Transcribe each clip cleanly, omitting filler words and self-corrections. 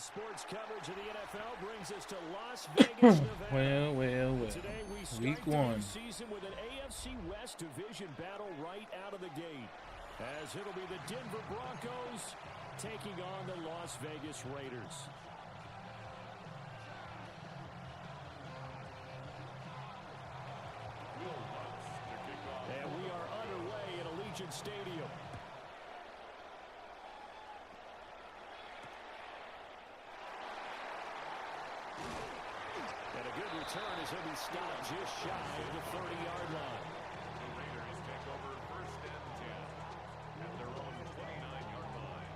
Today's sports coverage of the NFL brings us to Las Vegas, Nevada. Well. Today we start Week the one. new season with an AFC West division battle right out of the gate, as it'll be the Denver Broncos taking on the Las Vegas Raiders. And we are underway at Allegiant Stadium. And a good return as he'll be stopped just shy of the 30-yard line. The Raiders take over 1st and 10 at their own 29-yard line.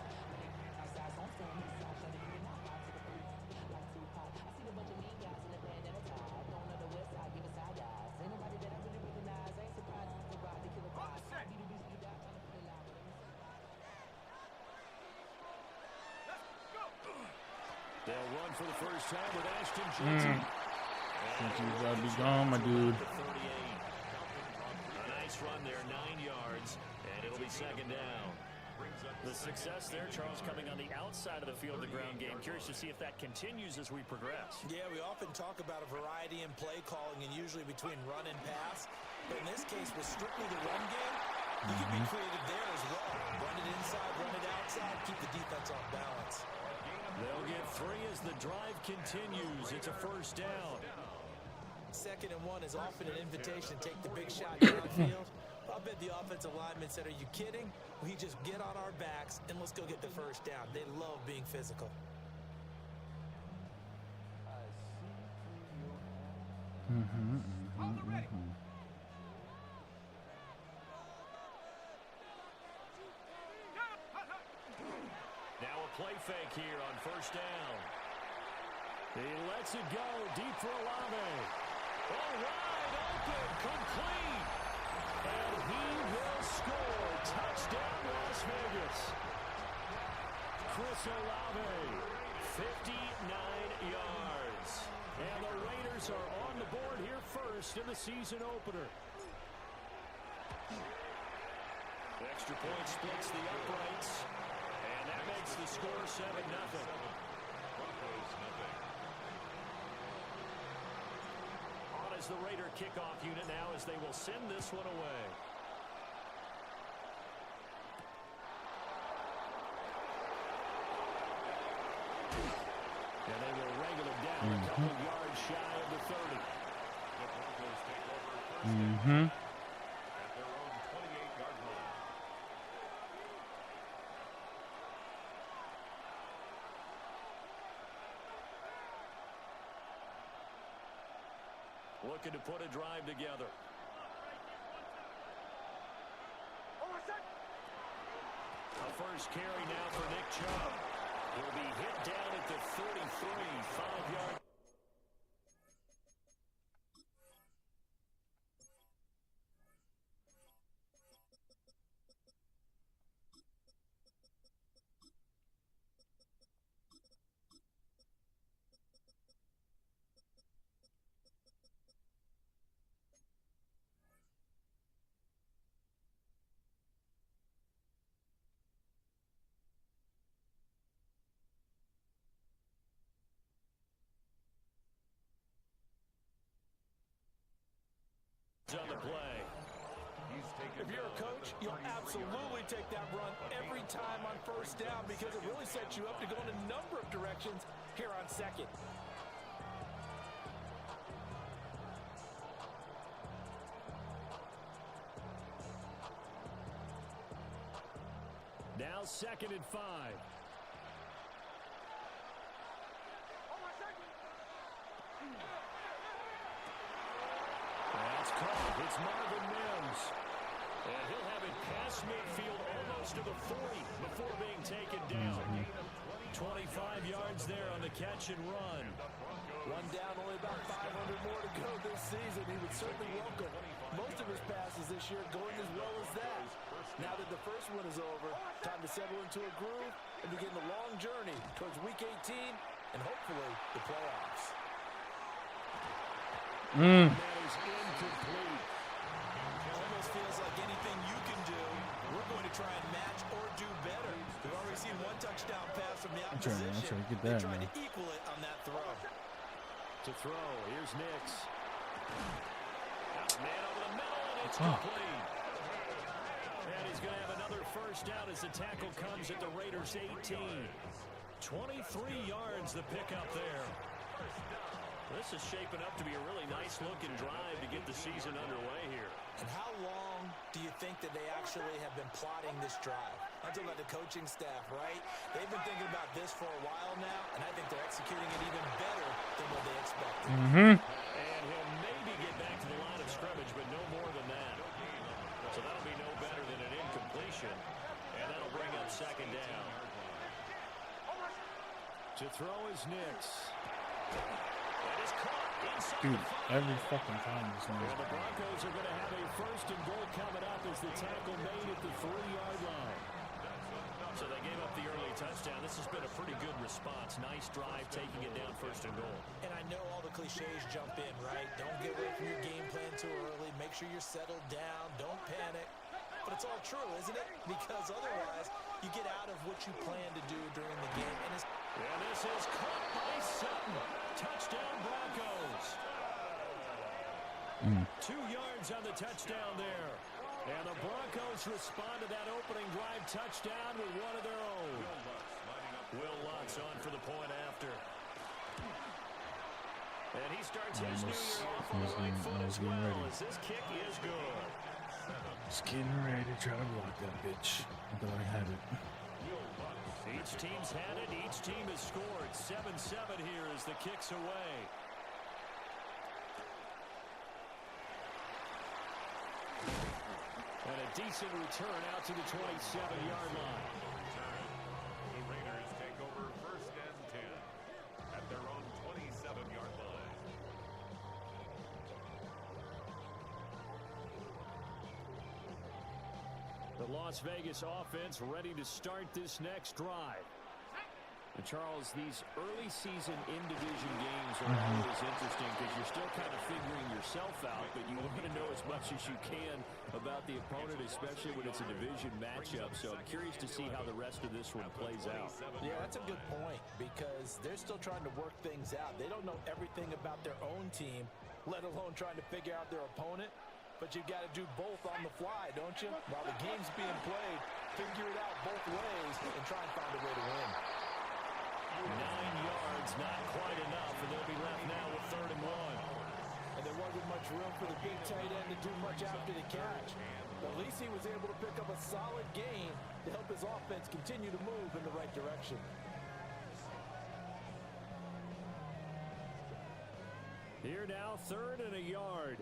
They'll run for the first time with Ashton Johnson. You've got to be gone, my dude. A nice run there, 9 yards, and it'll be second down. The success there, Charles, coming on the outside of the field, the ground game. Curious to see if that continues as we progress. Yeah, we often talk about a variety in play calling and usually between run and pass. But in this case, with strictly the run game, you can be creative there as well. Run it inside, run it outside, keep the defense off balance. They'll get 3 as the drive continues. It's a first down. 2nd and 1 is often an invitation to take the big shot downfield. I bet the offensive lineman said, are you kidding? We just get on our backs and let's go get the first down. They love being physical. Now a play fake here on first down. He lets it go deep for Olave. Oh, wide open, complete. And he will score. Touchdown, Las Vegas. Chris Olave, 59 yards. And the Raiders are on the board here first in the season opener. The extra point splits the uprights. And that makes the score 7-0. Broncos nothing. On as the Raider kickoff unit now as they will send this one away. And they will wrangle it down a couple of yards shy of the 30. The Broncos take over 1st and 10 at their own 28-yard line. Looking to put a drive together. A first carry now for Nick Chubb. He'll be hit down at the 33, 5-yard. On the play. If you're a coach, you'll absolutely take that run every time on first down because it really sets you up to go in a number of directions here on 2nd. Now 2nd and 5. That's caught. It's Marvin Mims. And he'll have it past midfield almost to the 40 before being taken down. 25 yards there on the catch and run. One down, only about 500 more to go this season. He would certainly welcome most of his passes this year going as well as that. Now that the first one is over, time to settle into a groove and begin the long journey towards Week 18 and hopefully the playoffs. That is incomplete. Almost feels like anything you can do, we're going to try and match or do better. We've already We've seen one touchdown pass from the I'm trying opposition. to get They that, tried man. to equal it on that throw. To throw, here's Nix. Man over the middle, and it's Oh. complete. And he's going to have another first down as the tackle comes at the Raiders' 18. 23 yards the pickup there. This is shaping up to be a really nice-looking drive to get the season underway here. And how long do you think that they actually have been plotting this drive? I'm talking about the coaching staff, right? They've been thinking about this for a while now, and I think they're executing it even better than what they expected. And he'll maybe get back to the line of scrimmage, but no more than that. So that'll be no better than an incompletion, and that'll bring up second down. To throw is Nix. That is caught inside Dude, the 5. every fucking time this one And is the Broncos are going to have a first and goal coming up as the tackle made at the 3-yard line. So they gave up the early touchdown. This has been a pretty good response. Nice drive, taking it down first and goal. And I know all the cliches jump in, right? Don't get away from your game plan too early. Make sure you're settled down. Don't panic. But it's all true, isn't it? Because otherwise, you get out of what you plan to do during the game. And this is caught by Sutton. Touchdown, Broncos. 2 yards on the touchdown there. And the Broncos respond to that opening drive touchdown with one of their own. Will Lutz on for the point after. And he starts his new year off on the right foot as well, as this kick is good. Just getting ready to try to block that bitch. But I had it. Each team's had it. Each team has scored. 7-7 here as the kick's away. And a decent return out to the 27-yard line. The Raiders take over first and 10 at their own 27-yard line. The Las Vegas offense ready to start this next drive. And Charles, these early season in-division games are always interesting because you're still kind of figuring yourself out, but you want to know as much as you can about the opponent, especially when it's a division matchup. So I'm curious to see how the rest of this one plays out. Yeah, that's a good point because they're still trying to work things out. They don't know everything about their own team, let alone trying to figure out their opponent. But you've got to do both on the fly, don't you? While the game's being played, figure it out both ways and try and find a way to win. 9 yards, not quite enough, and they'll be left now with 3rd and 1. And there wasn't much room for the big tight end to do much after the catch. But at least he was able to pick up a solid gain to help his offense continue to move in the right direction. Here now, 3rd and a yard.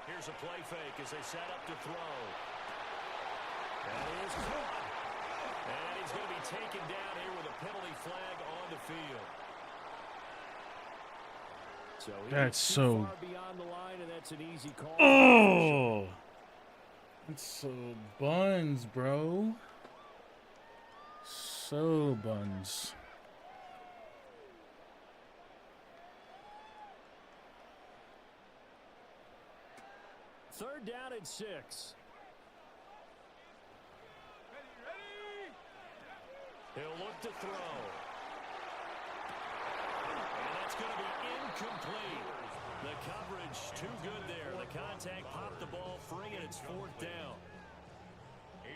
Here's a play fake as they set up to throw. And he is caught. And he's going to be taken down here with a penalty flag on the field. So That's so far beyond the line, and that's an easy call. Oh, it's so buns, bro. So buns. Third down and 6. He'll look to throw. And that's going to be incomplete. The coverage too good there. The contact popped the ball free, and it's 4th down.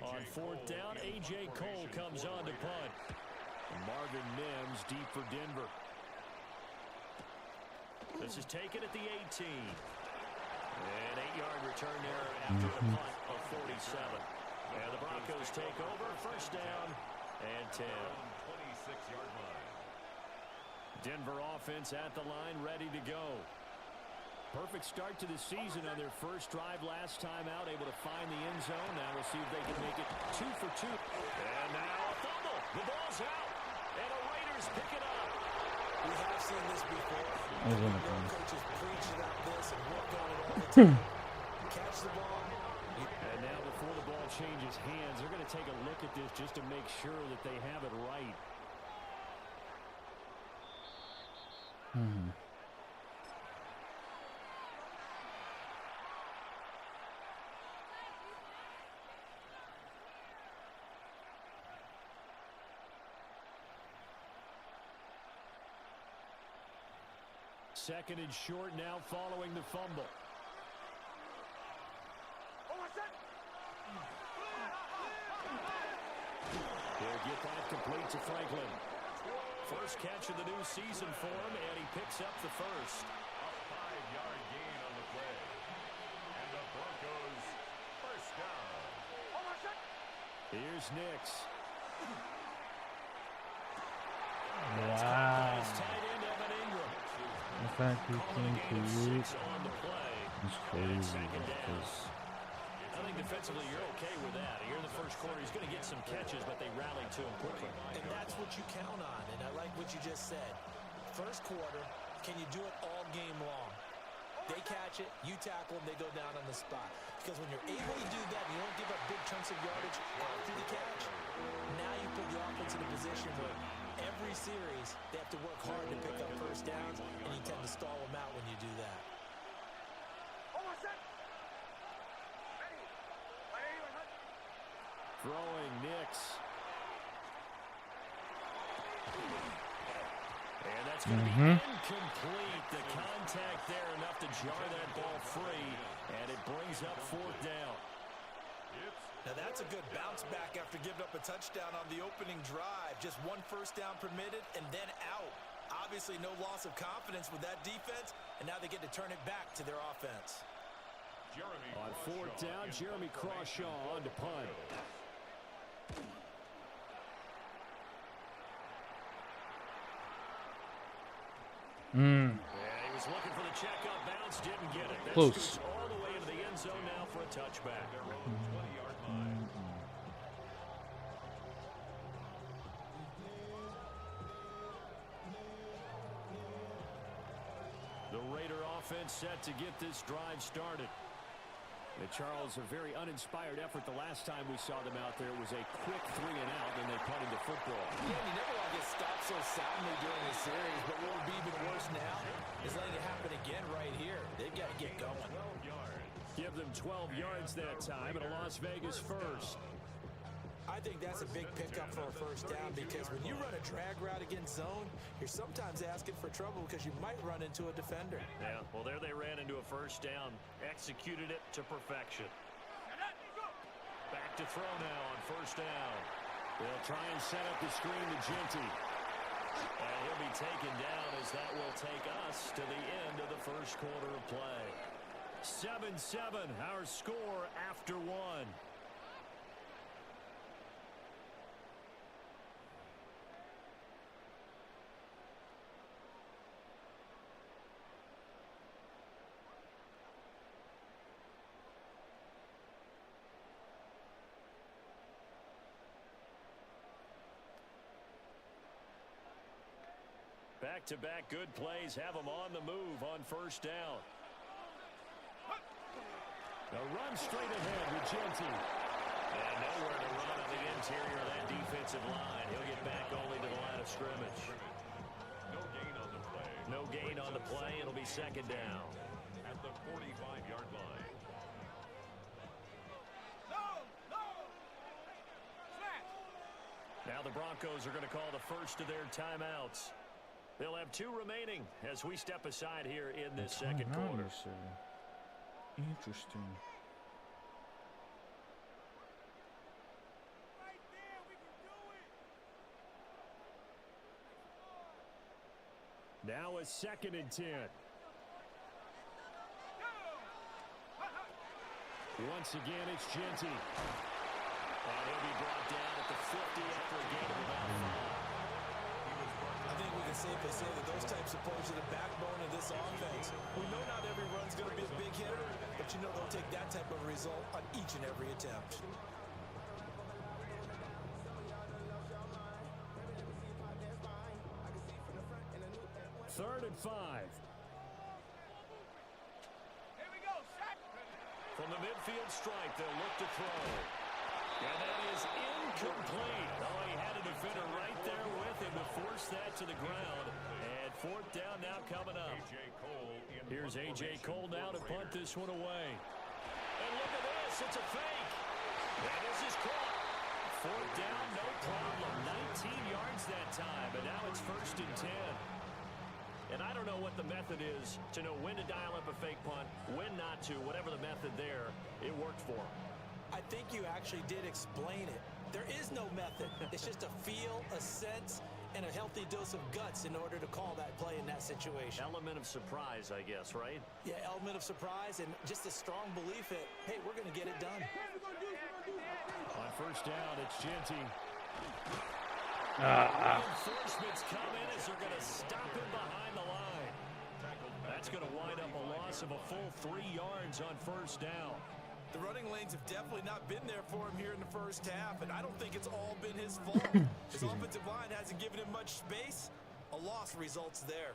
On 4th down, A.J. Cole comes on to punt. Marvin Mims deep for Denver. This is taken at the 18. An 8-yard return there after a punt of 47. And the Broncos take over. First down and 10. 26-yard line. Denver offense at the line, ready to go. Perfect start to the season on their first drive last time out, able to find the end zone. Now we'll see if they can make it 2 for 2. And now a fumble. The ball's out. And the Raiders pick it up. We have seen this before. Coaches preach about this and work on it all the time. Catch the ball. And now before the ball changes hands, they're going to take a look at this just to make sure that they have it right. 2nd and short now following the fumble. He'll get that complete to Franklin. First catch of the new season for him, and he picks up the first. A 5-yard gain on the play. And the Broncos first down. Here's Nix. Wow. Tight end Evan Ingram. The fact he came to you On the play. is crazy. I think defensively you're okay with that. Here in the first quarter, he's going to get some catches, but they rallied to him quickly. And that's what you count on, and I like what you just said. First quarter, can you do it all game long? They catch it, you tackle them, they go down on the spot. Because when you're able to do that, you don't give up big chunks of yardage after the catch. Now you put the offense in a position where every series they have to work hard to pick up first downs, and you tend to stall them out when you do that. Throwing Nix. And that's going to be incomplete. The contact there enough to jar that ball free, and it brings up 4th down. Now that's a good bounce back after giving up a touchdown on the opening drive. Just 1 first down permitted and then out. Obviously no loss of confidence with that defense, and now they get to turn it back to their offense. On 4th down, Jeremy Crawshaw on to punt. Yeah, he was looking for the checkup bounce, didn't get it. Close. All the way into the end zone now for a touchback. The Raider offense set to get this drive started. Charles, a very uninspired effort the last time we saw them out there. It was a quick 3 and out, and they punted the football. Yeah, you never want to get stopped so soundly during the series, but what would be even worse now is letting it happen again right here. They've got to get going. Give them 12 yards that time, and a Las Vegas first. I think that's a big pickup for a first down because when you run a drag route against zone, you're sometimes asking for trouble because you might run into a defender. Yeah, well, there they ran into a first down, executed it to perfection. Back to throw now on first down. They'll try and set up the screen to Genty. And he'll be taken down as that will take us to the end of the first quarter of play. 7-7, our score after 1. Back-to-back good plays have them on the move on first down. A run straight ahead with Genty. And nowhere to run on the interior of that defensive line. He'll get back only to the line of scrimmage. No gain on the play. No gain on the play. It'll be 2nd down. At the 45-yard line. Now the Broncos are going to call the first of their timeouts. They'll have 2 remaining as we step aside here in this second quarter. Interesting. Now a 2nd and 10. Once again, it's Genty. And he'll be brought down at the 50 after a gain of about 5. I think we can safely say that those types of plays are the backbone of this offense. We know not every run's going to be a big hitter, but you know they'll take that type of result on each and every attempt. 3rd and 5. From the midfield stripe, they'll look to throw. And that is incomplete. Oh, he had a defender right there with him to force that to the ground. And 4th down now coming up. Here's A.J. Cole now to punt this one away. And look at this. It's a fake. And this is caught. 4th down, no problem. 19 yards that time. But now it's 1st and 10. And And I don't know what the method is to know when to dial up a fake punt, when not to, whatever the method there, it worked for him. I think you actually did explain it. There is no method. It's just a feel, a sense, and a healthy dose of guts in order to call that play in that situation. Element of surprise, I guess, right? Yeah, element of surprise and just a strong belief that, hey, we're going to get it done. On first down, it's Genty. Reinforcements come in as they're going to stop him behind the line. That's going to wind up a loss of a full 3 yards on first down. The running lanes have definitely not been there for him here in the first half, and I don't think it's all been his fault. His offensive line hasn't given him much space. A loss results there.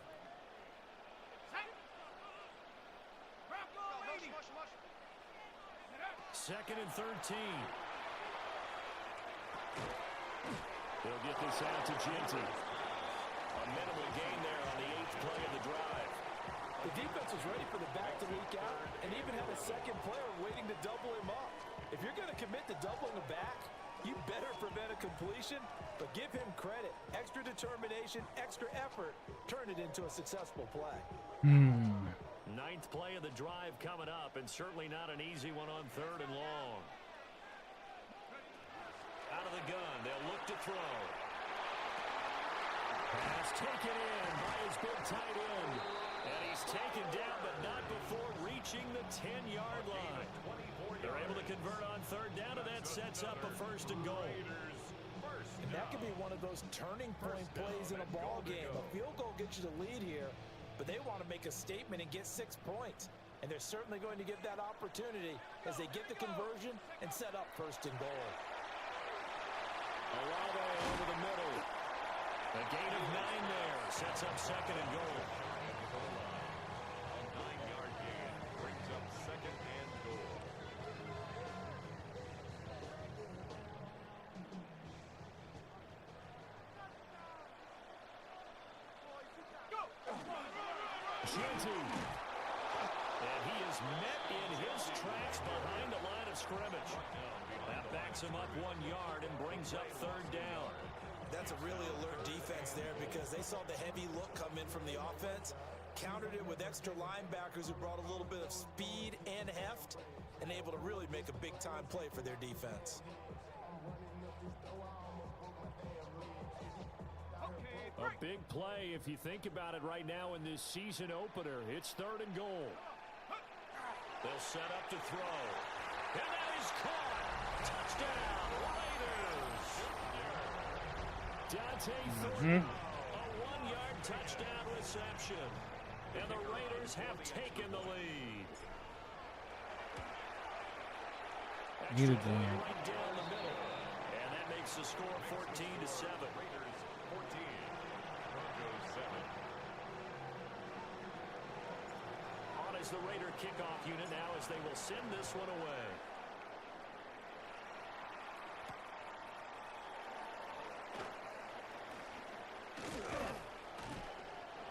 Second and 13. They'll get this out to Genty. A minimal gain there on the 8th play of the drive. The defense was ready for the back to leak out and even had a second player waiting to double him up. If you're going to commit to doubling the back, you better prevent a completion, but give him credit. Extra determination, extra effort, turn it into a successful play. 9th play of the drive coming up, and certainly not an easy one on 3rd and long. Out of the gun, they'll look to throw. Pass taken in by his big tight end. And he's taken down, but not before reaching the 10-yard line. They're able to convert on 3rd down, and that sets up a 1st and goal. And that could be one of those turning point plays in a ball game. A field goal gets you the lead here, but they want to make a statement and get 6 points. And they're certainly going to give that opportunity as they get the conversion and set up 1st and goal. Olave over the middle. A gain of 9 there. Sets up 2nd and goal. A 9-yard gain brings up 2nd and goal. Genty. And he is met in his tracks behind the line of scrimmage. That backs him up 1 yard and brings up 3rd down. That's a really alert defense there because they saw the heavy look come in from the offense, countered it with extra linebackers who brought a little bit of speed and heft, and able to really make a big-time play for their defense. A big play if you think about it right now in this season opener. It's 3rd and goal. They'll set up to throw. And that is caught. Touchdown, Raiders. Dante Thornton, a 1-yard touchdown reception. And the Raiders have taken the lead. Needed Extra that. right down the middle. And that makes the score 14-7. Raiders 14, Broncos 7. On is the Raider kickoff unit now as they will send this one away.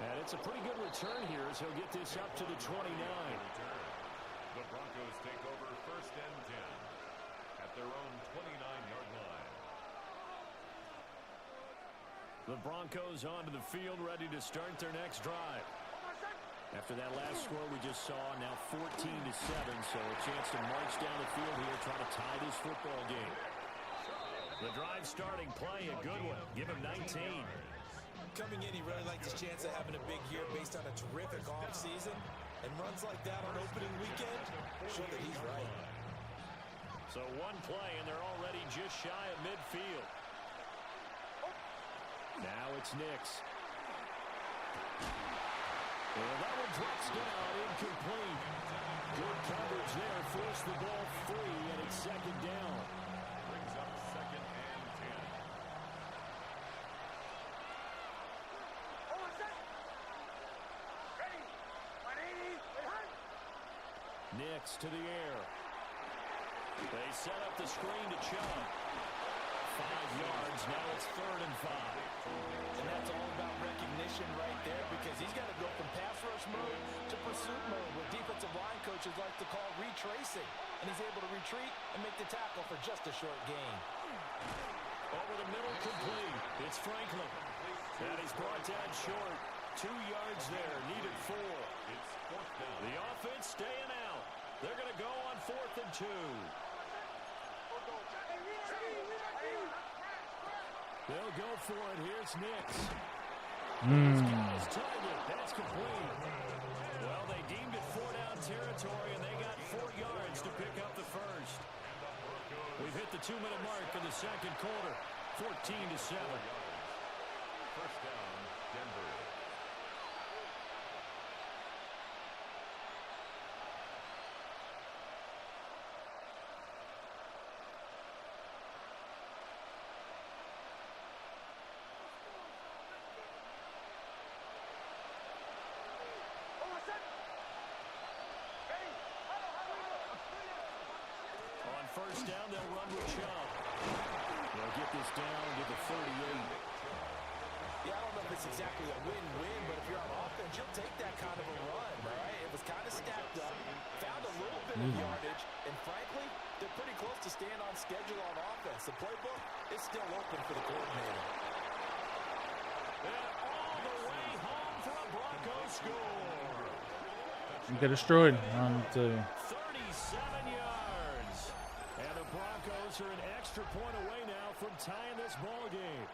And it's a pretty good return here as he'll get this up to the 29. The Broncos take over 1st and 10 at their own 29-yard line. The Broncos onto the field, ready to start their next drive. After that last score we just saw, now 14-7, so a chance to march down the field here, try to tie this football game. The drive starting play, a good one. Give him 19. Coming in, he really liked his chance of having a big year based on a terrific offseason. And runs like that on opening weekend show that he's right. So one play, and they're already just shy of midfield. Now it's Nix. Well, that one drops down, incomplete. Good coverage there, forced the ball free, and it's 2nd down. Brings up 2nd and 10. Nix to the air. They set up the screen to Chubb. 5 yards, now it's 3rd and 5. And that's all about recognition right there because he's got to go from pass rush mode to pursuit mode, what defensive line coaches like to call retracing. And he's able to retreat and make the tackle for just a short gain. Over the middle, complete. It's Franklin. That is brought down short. 2 yards there, needed 4. It's fourth down. The offense staying out. They're going to go on 4th and 2. They'll go for it. Here's Nix. This guy's target. That's complete. Well, they deemed it 4-down territory, and they got 4 yards to pick up the first. We've hit the 2-minute mark in the second quarter. 14-7. First down, Denver. On first down, they'll run with Chubb. They'll get this down to the 38. Yeah, I don't know if it's exactly a win-win, but if you're on offense, you'll take that kind of a run, right? It was kind of stacked up, found a little bit of yardage, and frankly, they're pretty close to staying on schedule on offense. The playbook is still open for the coordinator. And all the way home for a Broncos score. You get destroyed on 37 yards. And the Broncos are an extra point away now from tying this ball game.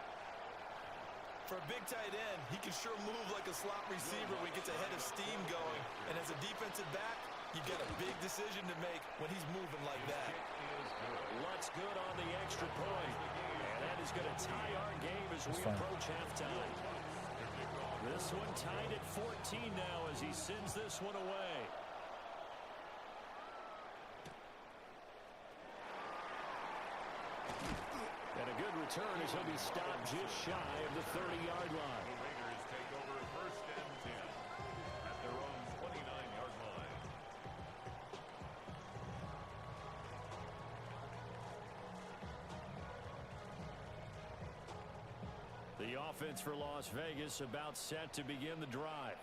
For a big tight end, he can sure move like a slot receiver when he gets a head of steam going. And as a defensive back, you've got a big decision to make when he's moving like that. Luck's good on the extra point. And that is going to tie our game as we approach halftime. This one tied at 14 now as he sends this one away. And a good return as he'll be stopped just shy of the 30-yard line. The Raiders take over first and 10 at their own 29-yard line. The offense for Las Vegas about set to begin the drive.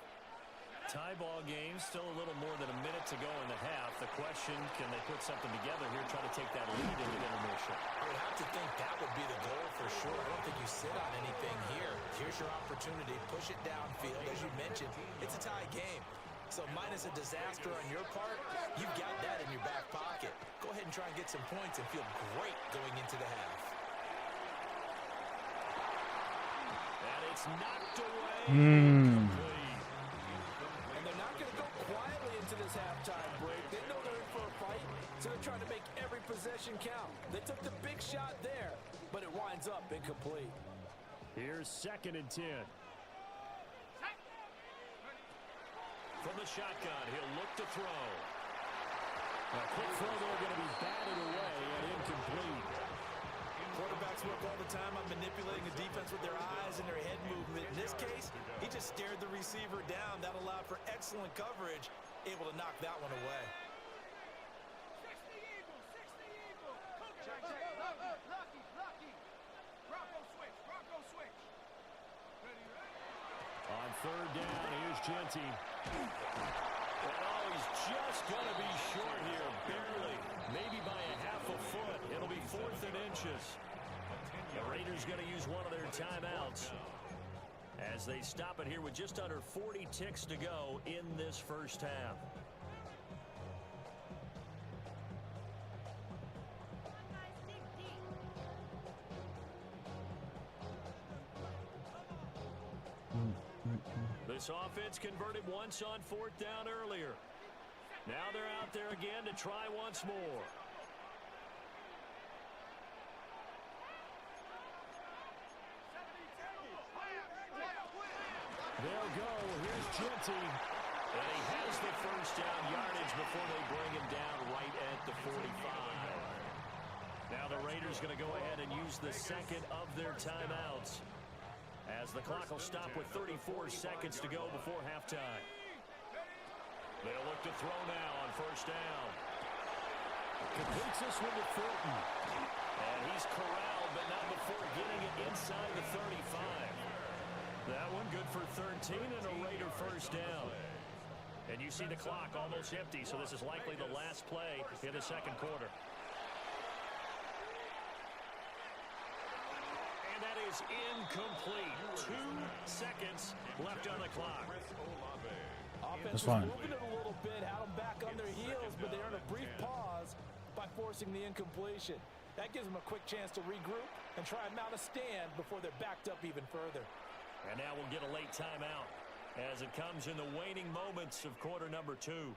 Tie ball game, still a little more than a minute to go in the half. The question, can they put something together here, try to take that lead into intermission? I would have to think that would be the goal for sure. I don't think you sit on anything here. Here's your opportunity. Push it downfield. As you mentioned, it's a tie game. So minus a disaster on your part, you've got that in your back pocket. Go ahead and try and get some points and feel great going into the half. And it's knocked away. And they're not going to go quietly into this halftime break. They know they're in for a fight, so they're trying to make every possession count. They took the big shot there, but it winds up incomplete. Here's 2nd and 10. From the shotgun, he'll look to throw. A quick throw there, going to be batted away and incomplete. Quarterbacks work all the time on manipulating the defense with their eyes and their head movement. In this case, he just stared the receiver down. That allowed for excellent coverage, able to knock that one away. On 3rd down, here's Genty. And oh, he's just going to be short here, barely. Maybe by a half a foot. It'll be 4th and inches. The Raiders going to use one of their timeouts as they stop it here with just under 40 ticks to go in this first half. This offense converted once on 4th down earlier. Now they're out there again to try once more. They'll go. Here's Genty. And he has the first down yardage before they bring him down right at the 45. Now the Raiders going to go ahead and use the second of their timeouts, as the clock will stop with 34 seconds to go before halftime. They'll look to throw now on first down. Completes this one to Thornton. And he's corralled, but not before getting it inside the 35. That one good for 13 and a Raider first down. And you see the clock almost empty, so this is likely the last play in the second quarter. And that is is incomplete. 2 seconds left on the clock. Offense was moving it a little bit, had them back on their heels, but they earned a brief pause by forcing the incompletion. That gives them a quick chance to regroup and try and mount a stand before they're backed up even further. And now we'll get a late timeout as it comes in the waning moments of quarter number 2.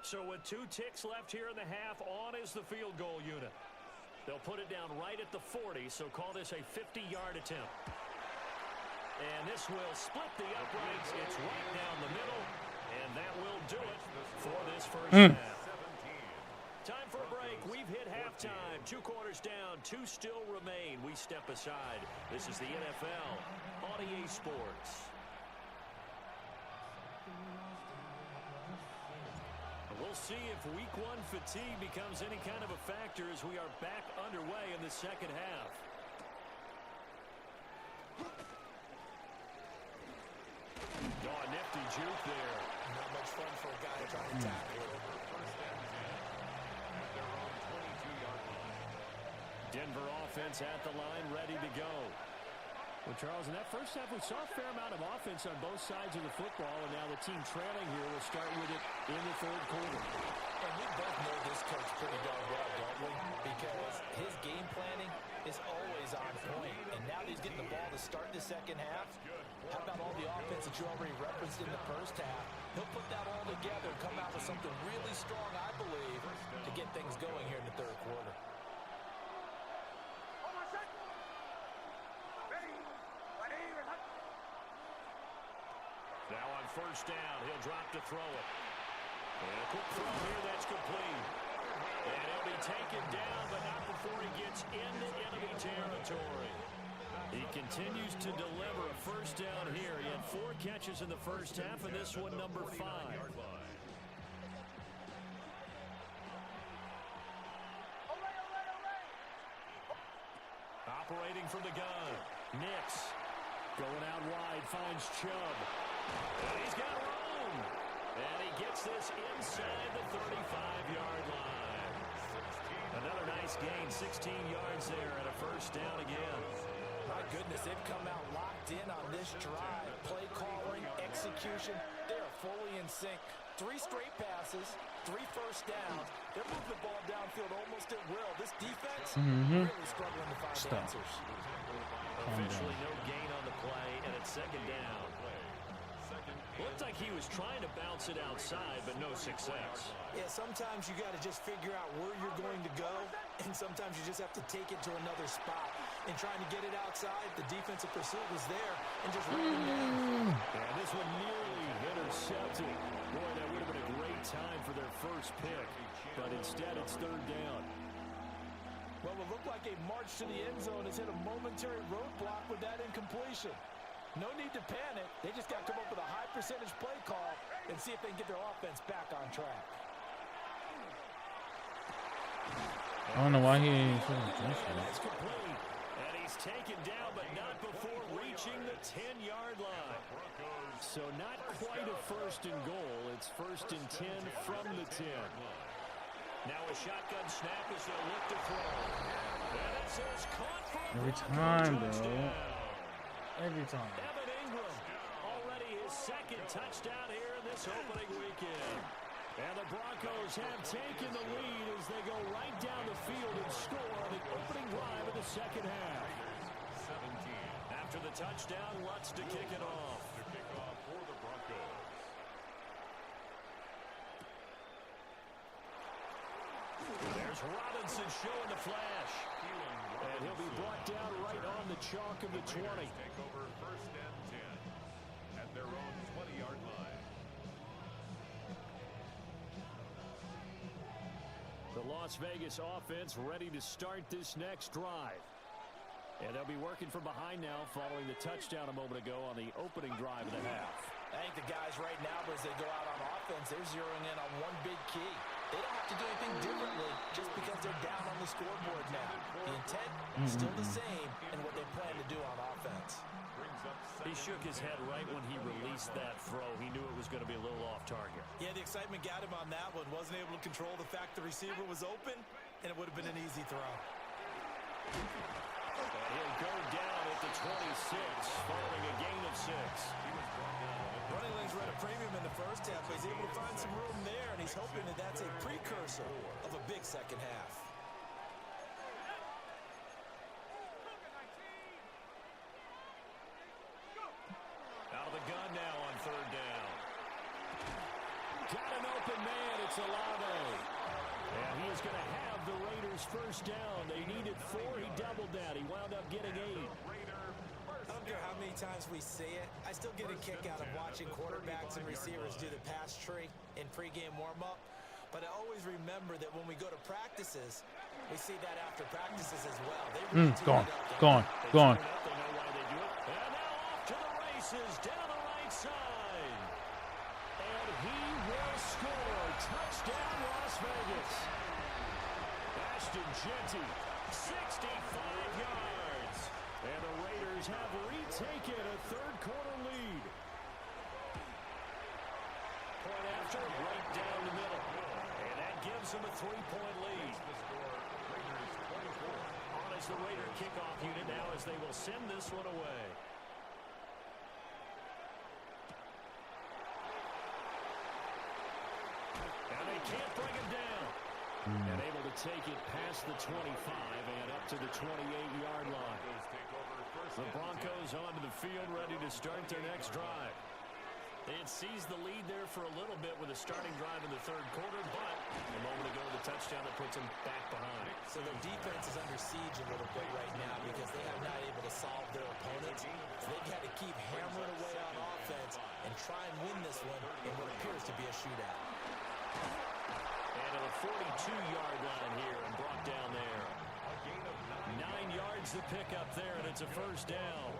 So with 2 ticks left here in the half, on is the field goal unit. They'll put it down right at the 40, so call this a 50-yard attempt. And this will split the uprights. It's right down the middle, and that will do it for this first half. Time for a break. We've hit halftime. 2 quarters down, 2 still remain. We step aside. This is the NFL on EA Sports. We'll see if week 1 fatigue becomes any kind of a factor as we are back underway in the second half. Oh, nifty juke there. Not much fun for a guy trying to tackle it. Denver offense at the line, ready to go. Well, Charles, in that first half, we saw a fair amount of offense on both sides of the football, and now the team trailing here will start with it in the third quarter. And we both know this coach pretty darn well, don't we? Because his game planning is always on point. And now that he's getting the ball to start the second half, how about all the offense that you already referenced in the first half? He'll put that all together and come out with something really strong, I believe, to get things going here in the third quarter. Now on first down, he'll drop to throw it. And a quick throw here that's complete. And he'll be taken down, but not before he gets into enemy territory. He continues to deliver a first down here. He had 4 catches in the first half, and this one number 5. Operating from the gun. Nix going out wide, finds Chubb. And he's got room. And he gets this inside the 35-yard line. Another nice gain, 16 yards there, and a first down again. My goodness, they've come out locked in on this drive. Play calling, execution, they are fully in sync. 3 straight passes, 3 first downs. They're moving the ball downfield almost at will. This defense really struggling to find answers. Officially no gain on the play, and it's second down. Looked like he was trying to bounce it outside, but no success. Yeah, sometimes you got to just figure out where you're going to go, and sometimes you just have to take it to another spot. And trying to get it outside, the defensive pursuit was there, and just ran him down. And this one nearly intercepted. Boy, that would have been a great time for their first pick, but instead it's third down. Well, it looked like a march to the end zone has hit a momentary roadblock with that incompletion. No need to panic. They just got to come up with a high percentage play call and see if they can get their offense back on track. I don't know why he ain't saying That's complete. And he's taken down, but not before reaching the 10-yard line. So not quite a first and goal. It's first and 10 from the 10. Now a shotgun snap as they look to throw. And it says caught for a every Broncos time, bro. touchdown. Every time. Evan Ingram, already his second touchdown here in this opening weekend. And the Broncos have taken the lead as they go right down the field and score on the opening drive of the second half. 17. After the touchdown, Lutz to kick it off. To kick off for the Broncos. There's Robinson showing the flash. And he'll be brought down right on the chalk of the 20. Take over first and 10 at their own 20-yard line. The Las Vegas offense ready to start this next drive. And they'll be working from behind now following the touchdown a moment ago on the opening drive of the half. I think the guys right now, as they go out on offense, they're zeroing in on one big key. They don't have to do anything differently just because they're down on the scoreboard now. The intent is still the same in what they plan to do on offense. He shook his head right when he released that throw. He knew it was going to be a little off target. Yeah, the excitement got him on that one. Wasn't able to control the fact the receiver was open. and it would have been an easy throw. And he'll go down at the 26, following a gain of 6. Running lanes were at a premium in the first half, but he's able to find some room there, and he's hoping that that's a precursor of a big second half. Out of the gun now on third down. Got an open man. It's Olave. And he is going to have the Raiders first down. They needed 4. He doubled that. He wound up getting 8. I don't care how many times we see it. I still get a kick out of watching quarterbacks and receivers do the pass tree in pregame warm-up. But I always remember that when we go to practices, we see that after practices as well. Gone. They know why they do it. And now off to the races down the right side. And he will score. Touchdown, Las Vegas. Ashton Jeanty, 65 yards. And the Raiders have retaken a third-quarter lead. Point after, right down the middle. And that gives them a 3-point lead. On as the Raider kickoff unit now as they will send this one away. And they can't bring him down. And able to take it past the 25 and up to the 28-yard line. The Broncos onto the field ready to start their next drive. They had seized the lead there for a little bit with a starting drive in the third quarter, but a moment ago the touchdown that puts them back behind. So their defense is under siege a little bit right now because they are not able to solve their opponents. So they've got to keep hammering away on offense and try and win this one in what appears to be a shootout. And to the 42-yard line here and brought down there. 9 yards to pick up there, and it's a first down.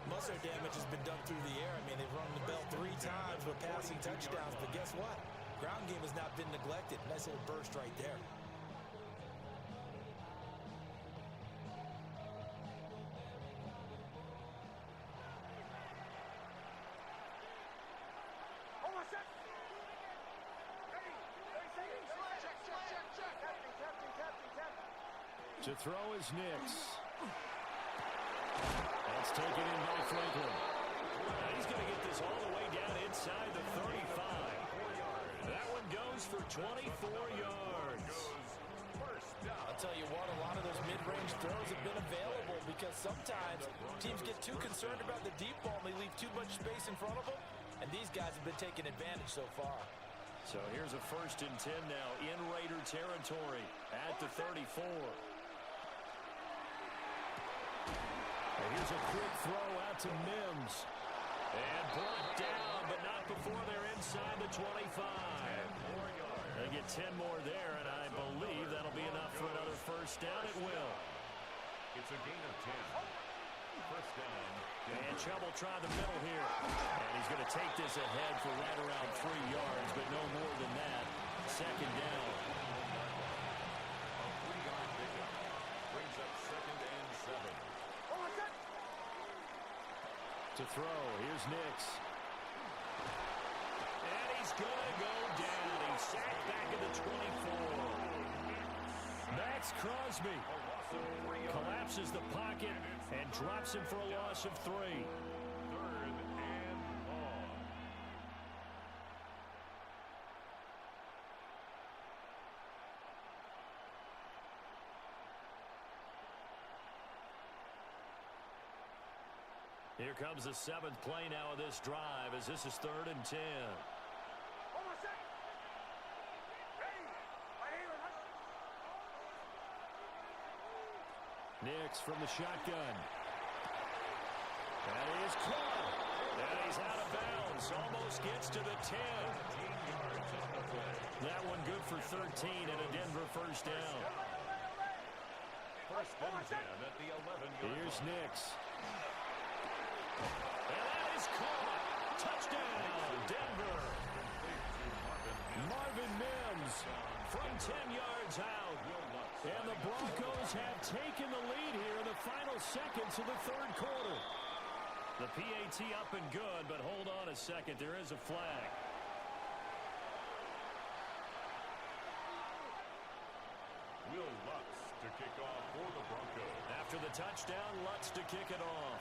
Most of their damage has been done through the air. I mean, they've rung the bell 3 times with passing touchdowns, but guess what? Ground game has not been neglected. Nice little burst right there. To throw is Nix. That's taken in by Franklin. Now he's going to get this all the way down inside the 35. That one goes for 24 yards. I'll tell you what, a lot of those mid-range throws have been available because sometimes teams get too concerned about the deep ball and they leave too much space in front of them, and these guys have been taking advantage so far. So here's a 1st and 10 now in Raider territory at the 34. And here's a quick throw out to Mims. And brought down, but not before they're inside the 25. They get 10 more there, and I believe that'll be enough for another first down. It will. It's a gain of 10. First down. And Chubb will try the middle here. And he's going to take this ahead for right around 3 yards, but no more than that. Second down. A 3-yard pickup. Brings up 2nd and 7. To throw, here's Nix. And he's going to go down. He's sacked back at the 24. Max Crosby collapses the pocket and drops him for a loss of 3. 3rd and long. Here comes the 7th play now of this drive as this is 3rd and 10. Nix from the shotgun. That is caught. And he's out of bounds. Almost gets to the 10. That one good for 13 and a Denver first down. 1st and 10 at the 11-yard line. Here's Nix. And that is caught. Touchdown, Denver. Marvin Mims from 10 yards out. And the Broncos have taken the lead here in the final seconds of the third quarter. The PAT up and good, but hold on a second. There is a flag. touchdown Lutz to kick it off.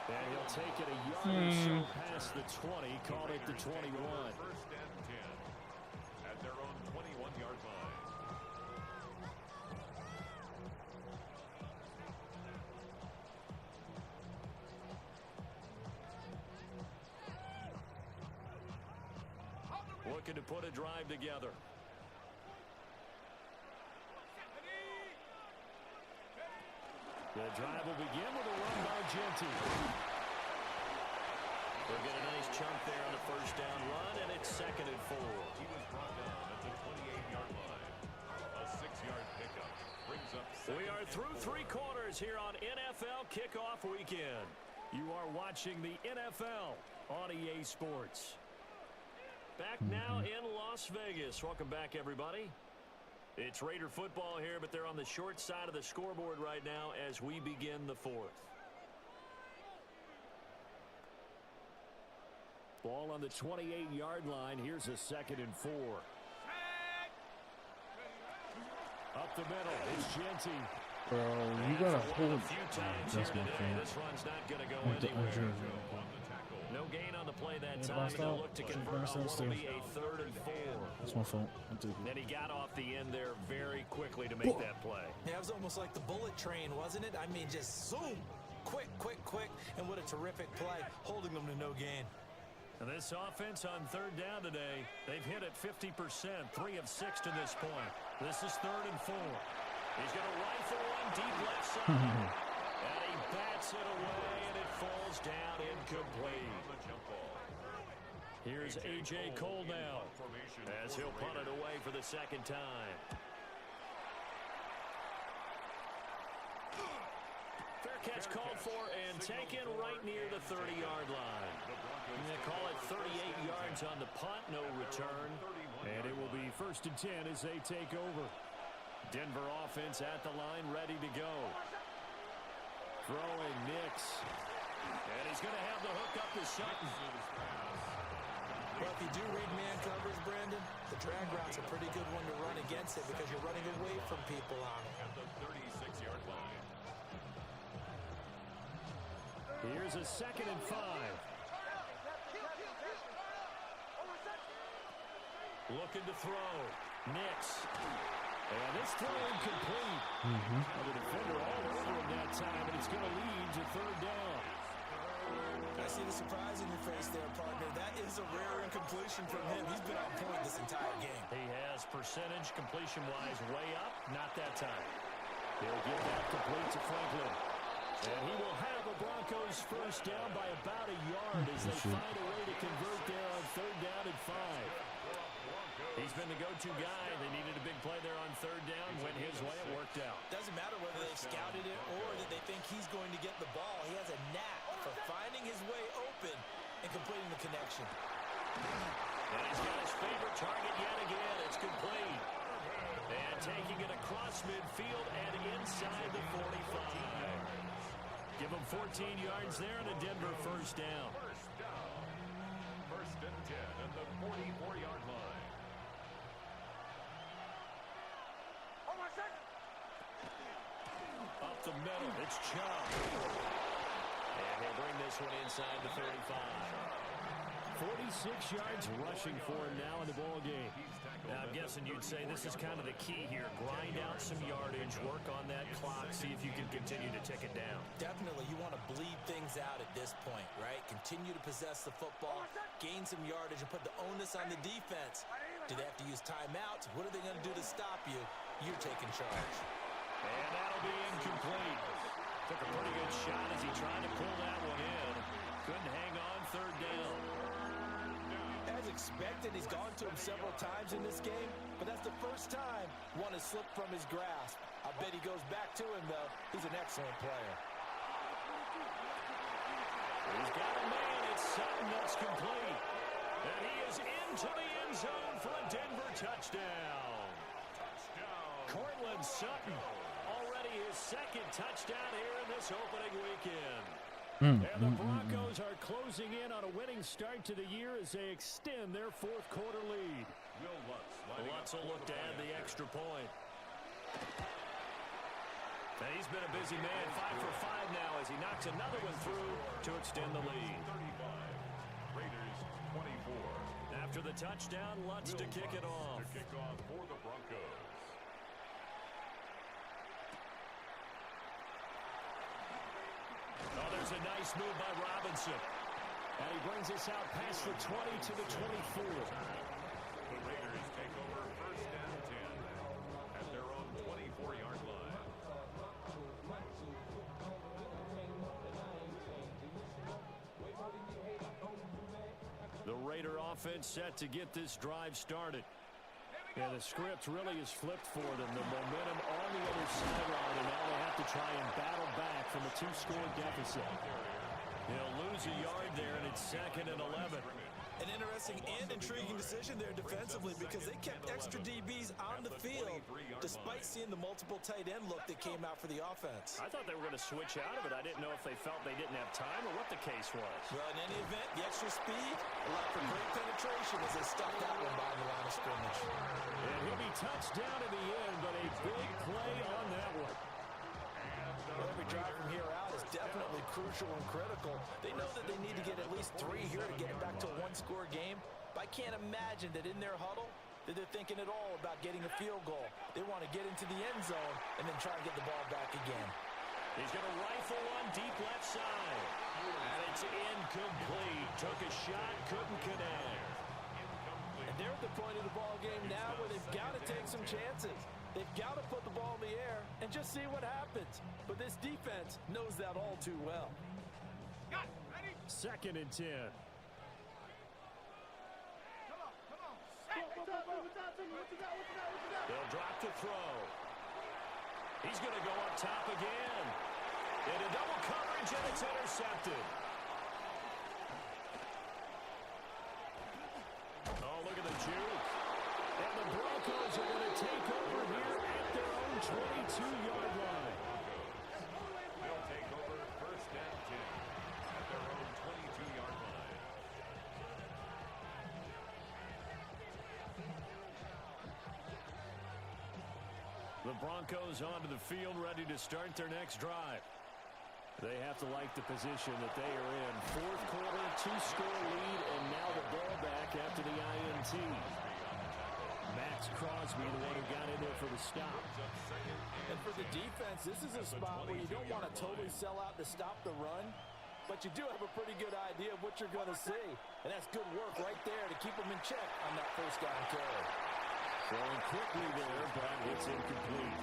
And he'll take it a yard or so past the 20, called it the 21. First and 10 at their own 21-yard line. Looking to put a drive together. The drive will begin with a run by Genty. They'll get a nice chunk there on the first down run, and it's 2nd and 4. He was brought down at the 28-yard line. A 6-yard pickup brings up. We are through 3 quarters here on NFL Kickoff Weekend. You are watching the NFL on EA Sports. Back now in Las Vegas. Welcome back, everybody. It's Raider football here, but they're on the short side of the scoreboard right now as we begin the 4th. Ball on the 28-yard line. Here's a 2nd and 4. Up the middle, it's Genty. Bro, you gotta hold. That's my fault. This run's not going to go anywhere. No gain on the play that time. They'll look to convert on what will be a 3rd and 4. That's my fault. Then he got off the end there very quickly to make that play. Yeah, it was almost like the bullet train, wasn't it? I mean, just zoom. Quick, quick, quick. And what a terrific play, holding them to no gain. And this offense on 3rd down today, they've hit it 50%, 3 of 6 to this point. This is 3rd and 4. He's going to rifle one deep left side. And he bats it away, and it falls down incomplete. Here's A.J. Cole now, as he'll punt it away for the 2nd time. Fair catch called for and taken right near the 30-yard line. They call it 38 yards on the punt, no return. And it will be 1st and 10 as they take over. Denver offense at the line, ready to go. Throwing Nix. And he's going to have the hook up to Sutton. Well, if you do read man coverage, Brandon, the drag route's a pretty good one to run against it because you're running away from people on it. At the 36-yard line. Here's a 2nd and 5. Looking to throw. Nix. And this throw incomplete. The defender all over him that time, and it's going to lead to 3rd down. I see the surprise in your face there, partner. That is a rare incompletion from him. He's been on point this entire game. He has percentage completion-wise way up. Not that time. He'll give that complete to Franklin. And he will have the Broncos first down by about a yard as they find a way to convert there on 3rd down and 5. He's been the go-to guy. They needed a big play there on 3rd down. Went his way. It worked out. Doesn't matter whether they've scouted it or that they think he's going to get the ball. He has a knack for finding his way open and completing the connection. And he's got his favorite target yet again. It's complete. And taking it across midfield and inside the 45. Give him 14 yards there and a Denver first down. First down. 1st and 10 at the 44-yard line. Up the middle, it's Chubb. And he'll bring this one inside the 35. 46 yards rushing for him now in the ball game. Now, I'm guessing you'd say this is kind of the key here. Grind out some yardage, work on that clock, see if you can continue to tick it down. Definitely, you want to bleed things out at this point, right? Continue to possess the football, gain some yardage, and put the onus on the defense. Do they have to use timeouts? What are they going to do to stop you? You're taking charge. And that'll be incomplete. Took a pretty good shot as he tried to pull that one in. Couldn't hang on 3rd down. As expected, he's gone to him several times in this game, but that's the first time one has slipped from his grasp. I bet he goes back to him, though. He's an excellent player. He's got a man. It's Sutton. That's complete. And he is into the end zone for a Denver touchdown. Cortland Sutton, already his 2nd touchdown here in this opening weekend. And the Broncos are closing in on a winning start to the year as they extend their fourth quarter lead. Lutz will look to add the extra point. And he's been a busy man, 5 for 5 now as he knocks another one through to extend the lead. 35, Raiders 24. After the touchdown, Lutz to kick it off. To kick off for the Broncos. Oh, there's a nice move by Robinson. And he brings us out past the 20 to the 24. The Raiders take over first and 10 at their own 24-yard line. The Raider offense set to get this drive started. Yeah, the script really is flipped for them. The momentum on the other sideline, and now they have to try and battle back from a 2-score deficit. He'll lose a yard there, and it's 2nd and 11. An interesting and intriguing decision there defensively because they kept extra DBs on the field despite seeing the multiple tight end look that came out for the offense. I thought they were going to switch out of it. I didn't know if they felt they didn't have time or what the case was. Well, in any event, the extra speed allowed for great penetration as they stuck that one by the line of scrimmage. And he'll be touched down in the end, but a big play on that one. Well, every drive from here out is definitely crucial and critical. They know that they need to get at least 3 here to get it back to a 1-score game. But I can't imagine that in their huddle that they're thinking at all about getting a field goal. They want to get into the end zone and then try and get the ball back again. He's going to rifle one deep left side. And it's incomplete. Took a shot, couldn't connect. And they're at the point of the ball game now where they've got to take some chances. They've got to put the ball in the air and just see what happens. But this defense knows that all too well. 2nd and 10. They'll drop to throw. He's going to go up top again. Into double coverage, and it's intercepted. Oh, look at the juke. And the Broncos are going to take over here at their own 22-yard line. They'll take over first and 10 at their own 22-yard line. The Broncos onto the field, ready to start their next drive. They have to like the position that they are in. Fourth quarter, 2-score lead, and now the ball back after the INT. Max Crosby, the one who got in there for the stop. And for the defense, this is a spot where you don't want to totally sell out to stop the run, but you do have a pretty good idea of what you're going to see. And that's good work right there to keep them in check on that first down carry. Throwing quickly there, but it's incomplete.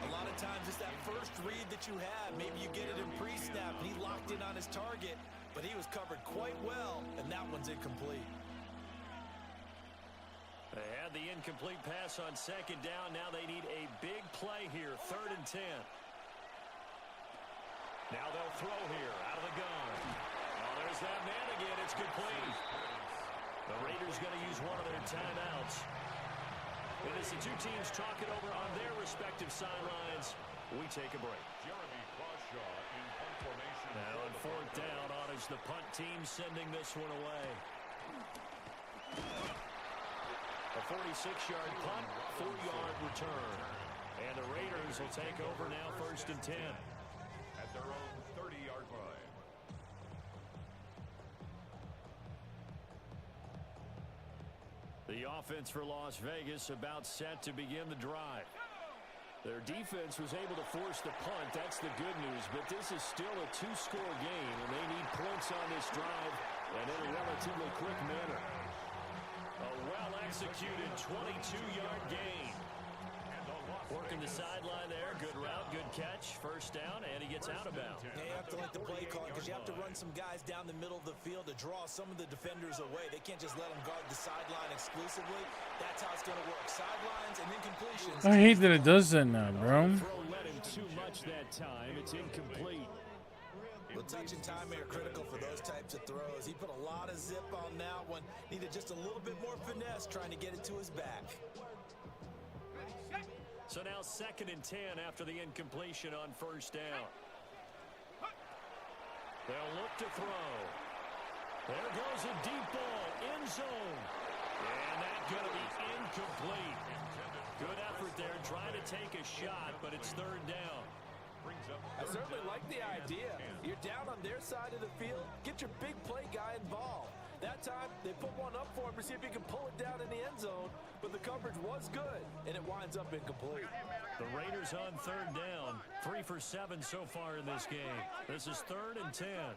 A lot of times it's that first read that you have. Maybe you get it in pre-snap, and he locked in on his target, but he was covered quite well, and that one's incomplete. They had the incomplete pass on 2nd down. Now they need a big play here, 3rd and 10. Now they'll throw here out of the gun. Oh, there's that man again. It's complete. The Raiders going to use one of their timeouts. And as the two teams talk it over on their respective sidelines, we take a break. Jeremy Crawshaw in punt formation. Now on 4th down, honors the punt team sending this one away. A 46-yard punt, 4-yard return. And the Raiders will take over now 1st and 10. At their own 30-yard line. The offense for Las Vegas about set to begin the drive. Their defense was able to force the punt. That's the good news. But this is still a 2-score game, and they need points on this drive and in a relatively quick manner. A well-executed 22-yard gain. Working the sideline there. Good route, good catch. First down, and he gets out of bounds. Yeah, you have to like the play call because you have to run some guys down the middle of the field to draw some of the defenders away. They can't just let them guard the sideline exclusively. That's how it's going to work. Sidelines and incompletions. I hate that it does that now, bro. Throw led him too much that time. It's incomplete. Well, touch and time are critical for those types of throws. He put a lot of zip on that one. Needed just a little bit more finesse trying to get it to his back. So now 2nd and 10 after the incompletion on 1st down. They'll look to throw. There goes a deep ball, end zone. And that's going to be incomplete. Good effort there, trying to take a shot, but it's third down. I certainly like the idea. You're down on their side of the field. Get your big play guy involved. That time, they put one up for him to see if he can pull it down in the end zone, but the coverage was good, and it winds up incomplete. The Raiders on third down, 3 for 7 so far in this game. This is 3rd and 10. A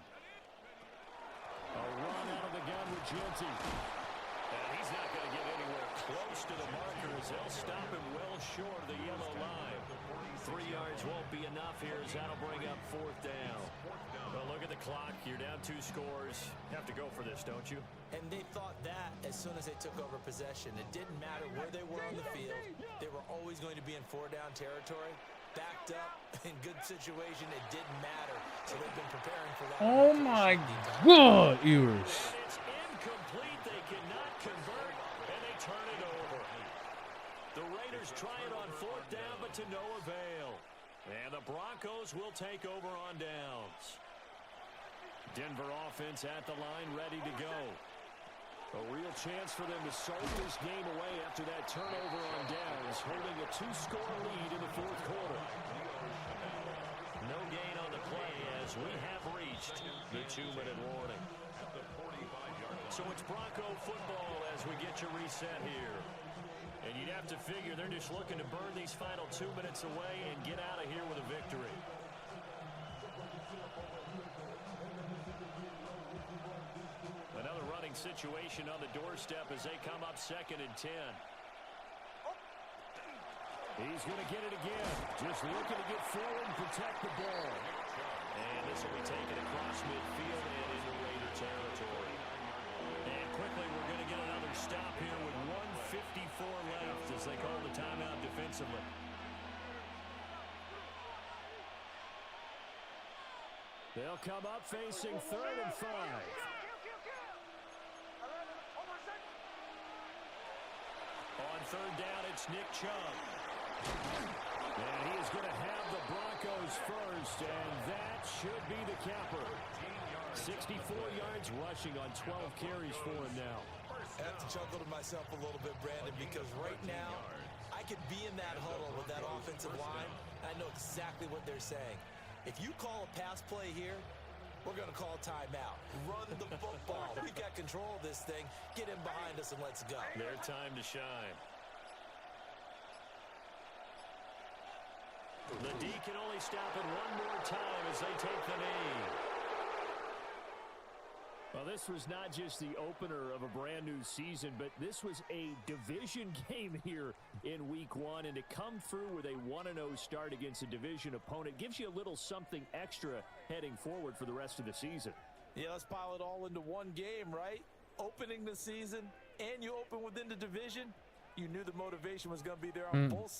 run out of the gun with Genty. And he's not going to get anywhere close to the markers. They'll stop him well short of the yellow line. 3 yards won't be enough here as that'll bring up 4th down. Well, look at the clock. You're down 2 scores. Have to go for this, don't you? And they thought that as soon as they took over possession. It didn't matter where they were on the field. They were always going to be in 4-down territory. Backed up, in good situation, it didn't matter. So they've been preparing for that. Oh my God, Ewers. It's incomplete. They cannot convert, and they turn it over. The Raiders try it on 4th down, but to no avail. And the Broncos will take over on downs. Denver offense at the line, ready to go. A real chance for them to soak this game away after that turnover on downs, holding a 2-score lead in the 4th quarter. No gain on the play as we have reached the 2-minute warning. So it's Bronco football as we get you reset here. And you'd have to figure they're just looking to burn these final 2 minutes away and get out of here with a victory. Another running situation on the doorstep as they come up 2nd and 10. He's going to get it again. Just looking to get forward and protect the ball. And this will be taken across midfield and into Raider territory. And quickly, we're going to get another stop here with 1:54 left as they call the timeout defensively. They'll come up facing 3rd and 5. On 3rd down, it's Nick Chubb. And he is going to have the Broncos first, and that should be the capper. 64 yards rushing on 12 carries for him now. I have to chuckle to myself a little bit, Brandon, because right now I could be in that huddle with that offensive line, and I know exactly what they're saying. If you call a pass play here, we're going to call a timeout. Run the football. We've got control of this thing. Get in behind us and let's go. Their time to shine. The D can only stop it one more time as they take the knee. Well, this was not just the opener of a brand new season, but this was a division game here in week 1. And to come through with a 1-0 start against a division opponent gives you a little something extra heading forward for the rest of the season. Yeah, let's pile it all into one game, right? Opening the season, and you open within the division. You knew the motivation was going to be there on both sides.